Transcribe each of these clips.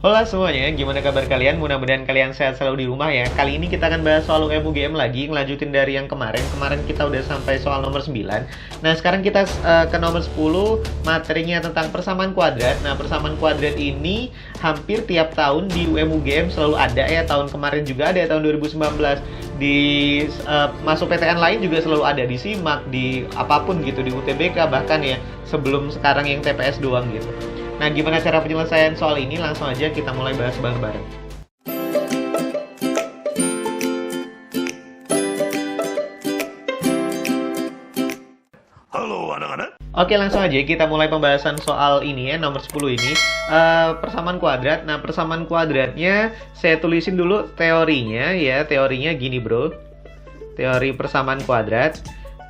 Halo semuanya, gimana kabar kalian? Mudah-mudahan kalian sehat selalu di rumah ya. Kali ini kita akan bahas soal UMUGM lagi, ngelanjutin dari yang kemarin. Kemarin kita udah sampai soal nomor 9. Nah, sekarang kita ke nomor 10, materinya tentang persamaan kuadrat. Nah, persamaan kuadrat ini hampir tiap tahun di UMUGM selalu ada ya. Tahun kemarin juga ada, tahun 2019. Di masuk PTN lain juga selalu ada, di SIMAK, di apapun gitu, di UTBK bahkan ya, sebelum sekarang yang TPS doang gitu. Nah, gimana cara penyelesaian soal ini? Langsung aja kita mulai bahas bareng-bareng. Halo anak-anak. Oke, langsung aja kita mulai pembahasan soal ini ya, nomor 10 ini. Persamaan kuadrat. Nah, persamaan kuadratnya saya tulisin dulu teorinya ya. Teorinya gini bro. Teori persamaan kuadrat.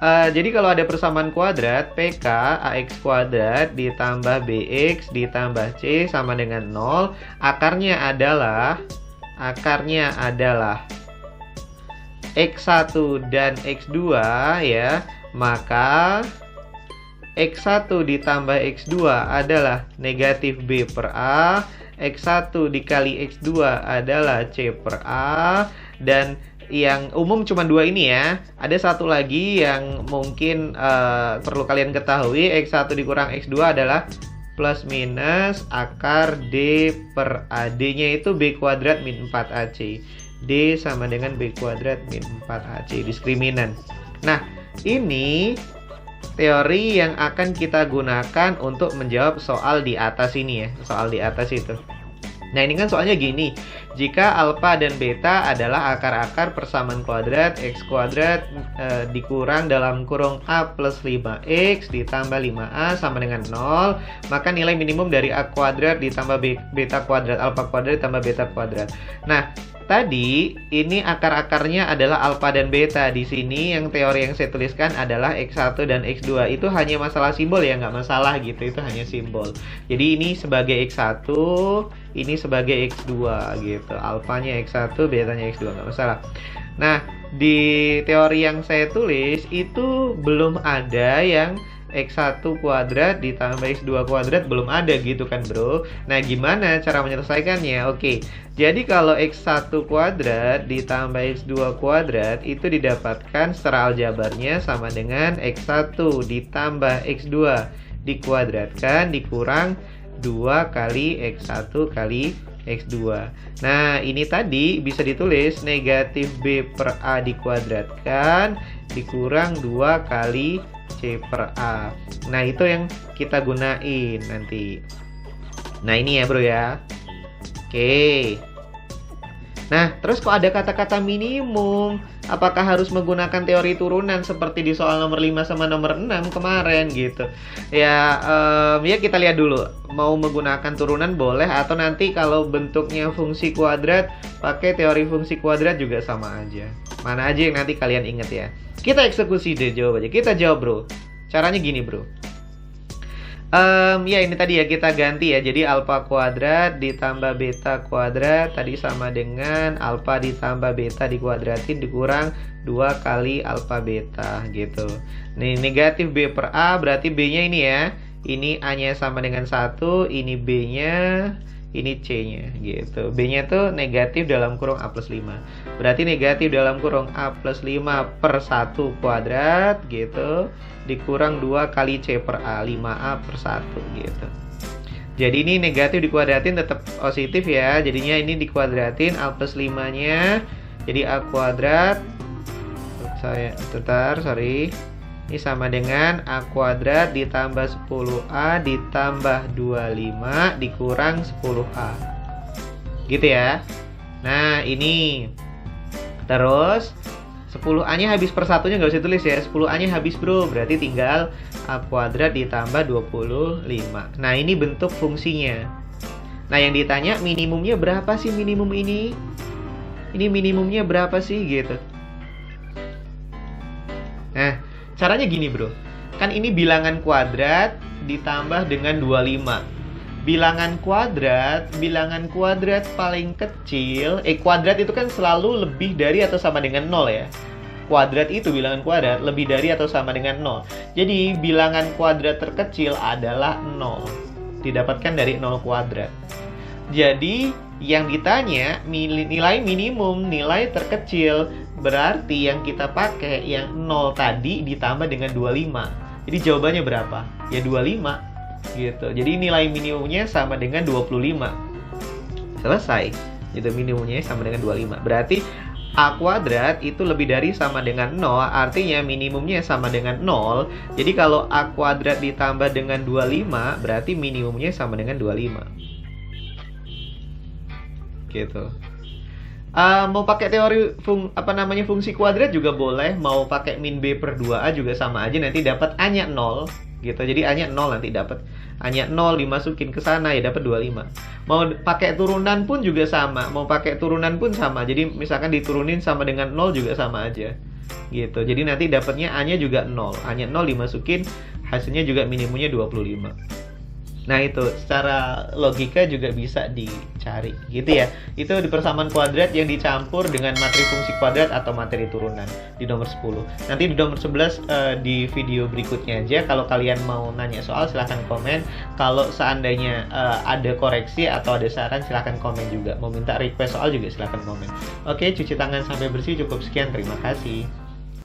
Jadi kalau ada persamaan kuadrat, PK AX kuadrat ditambah BX ditambah C sama dengan 0. Akarnya adalah X1 dan X2 ya. Maka X1 ditambah X2 adalah negatif B per A. X1 dikali X2 adalah C per A. Dan yang umum cuma dua ini ya. Ada satu lagi yang mungkin perlu kalian ketahui. X1 dikurang X2 adalah plus minus akar D per A. D-nya itu B kuadrat min 4AC. D sama dengan B kuadrat min 4AC. Diskriminan. Nah, ini teori yang akan kita gunakan untuk menjawab soal di atas ini ya. Soal di atas itu. Nah, ini kan soalnya gini. Jika alfa dan beta adalah akar-akar persamaan kuadrat, X kuadrat dikurang dalam kurung A plus 5X ditambah 5A sama dengan 0, maka nilai minimum dari A kuadrat ditambah beta kuadrat, alfa kuadrat ditambah beta kuadrat. Nah, tadi ini akar-akarnya adalah alfa dan beta. Di sini yang teori yang saya tuliskan adalah X1 dan X2. Itu hanya masalah simbol ya, nggak masalah gitu. Itu hanya simbol. Jadi ini sebagai X1, ini sebagai X2 gitu. Alfanya X1, betanya X2, nggak masalah. Nah, di teori yang saya tulis itu belum ada yang X1 kuadrat ditambah X2 kuadrat, belum ada gitu kan bro. Nah, gimana cara menyelesaikannya? Oke, jadi kalau X1 kuadrat ditambah X2 kuadrat itu didapatkan secara aljabarnya sama dengan X1 ditambah X2 dikuadratkan dikurang 2 kali X1 kali X2. Nah, ini tadi bisa ditulis negatif B per A dikuadratkan dikurang 2 kali C per A. Nah, itu yang kita gunain nanti. Nah, ini ya bro ya. Oke. Nah, terus kok ada kata-kata minimum? Apakah harus menggunakan teori turunan seperti di soal nomor 5 sama nomor 6 kemarin gitu? Ya, ya kita lihat dulu. Mau menggunakan turunan boleh, atau nanti kalau bentuknya fungsi kuadrat pakai teori fungsi kuadrat juga sama aja. Mana aja yang nanti kalian inget ya. Kita eksekusi deh jawabannya. Kita jawab bro. Caranya gini bro. Ya ini tadi ya kita ganti ya. Jadi alfa kuadrat ditambah beta kuadrat tadi sama dengan alfa ditambah beta dikuadratin dikurang 2 kali alfa beta gitu. Nih negatif B per A berarti B-nya ini ya. Ini A-nya sama dengan 1, ini B-nya, ini C-nya gitu. B-nya tuh negatif dalam kurung A plus 5. Berarti negatif dalam kurung A plus 5 per 1 kuadrat gitu dikurang 2 kali C per A, 5A per 1 gitu. Jadi ini negatif dikuadratin tetap positif ya. Jadinya ini dikuadratin A plus 5-nya jadi A kuadrat. Ini sama dengan A kuadrat ditambah 10A ditambah 25 dikurang 10A. Gitu ya. Nah, ini. Terus 10A-nya habis per satunya nggak usah tulis ya. 10A-nya habis bro. Berarti tinggal A kuadrat ditambah 25. Nah, ini bentuk fungsinya. Nah, yang ditanya minimumnya berapa sih minimum ini? Ini minimumnya berapa sih gitu. Nah, caranya gini bro. Kan ini bilangan kuadrat ditambah dengan 25. Bilangan kuadrat paling kecil, kuadrat itu kan selalu lebih dari atau sama dengan 0 ya. Kuadrat itu bilangan kuadrat lebih dari atau sama dengan 0. Jadi bilangan kuadrat terkecil adalah 0. Didapatkan dari 0 kuadrat. Jadi yang ditanya nilai minimum, nilai terkecil. Berarti yang kita pakai yang 0 tadi ditambah dengan 25. Jadi jawabannya berapa? Ya 25 gitu. Jadi nilai minimumnya sama dengan 25. Selesai. Gitu, minimumnya sama dengan 25. Berarti A kuadrat itu lebih dari sama dengan 0, artinya minimumnya sama dengan 0. Jadi kalau A kuadrat ditambah dengan 25, berarti minimumnya sama dengan 25. Gitu. Mau pakai teori fungsi kuadrat juga boleh, mau pakai min B per 2A juga sama aja, nanti dapat A-nya 0 gitu. Jadi A-nya 0 nanti dapat A-nya 0 dimasukin ke sana ya dapat 25. Mau pakai turunan pun juga sama, mau pakai turunan pun sama. Jadi misalkan diturunin sama dengan 0 juga sama aja. Gitu. Jadi nanti dapatnya A-nya juga 0. A-nya 0 dimasukin, hasilnya juga minimumnya 25. Nah itu secara logika juga bisa dicari gitu ya. Itu di persamaan kuadrat yang dicampur dengan materi fungsi kuadrat atau materi turunan di nomor 10. Nanti di nomor 11 di video berikutnya aja. Kalau kalian mau nanya soal silahkan komen. Kalau seandainya ada koreksi atau ada saran silahkan komen juga. Mau minta request soal juga silahkan komen. Oke, cuci tangan sampai bersih, cukup sekian, terima kasih.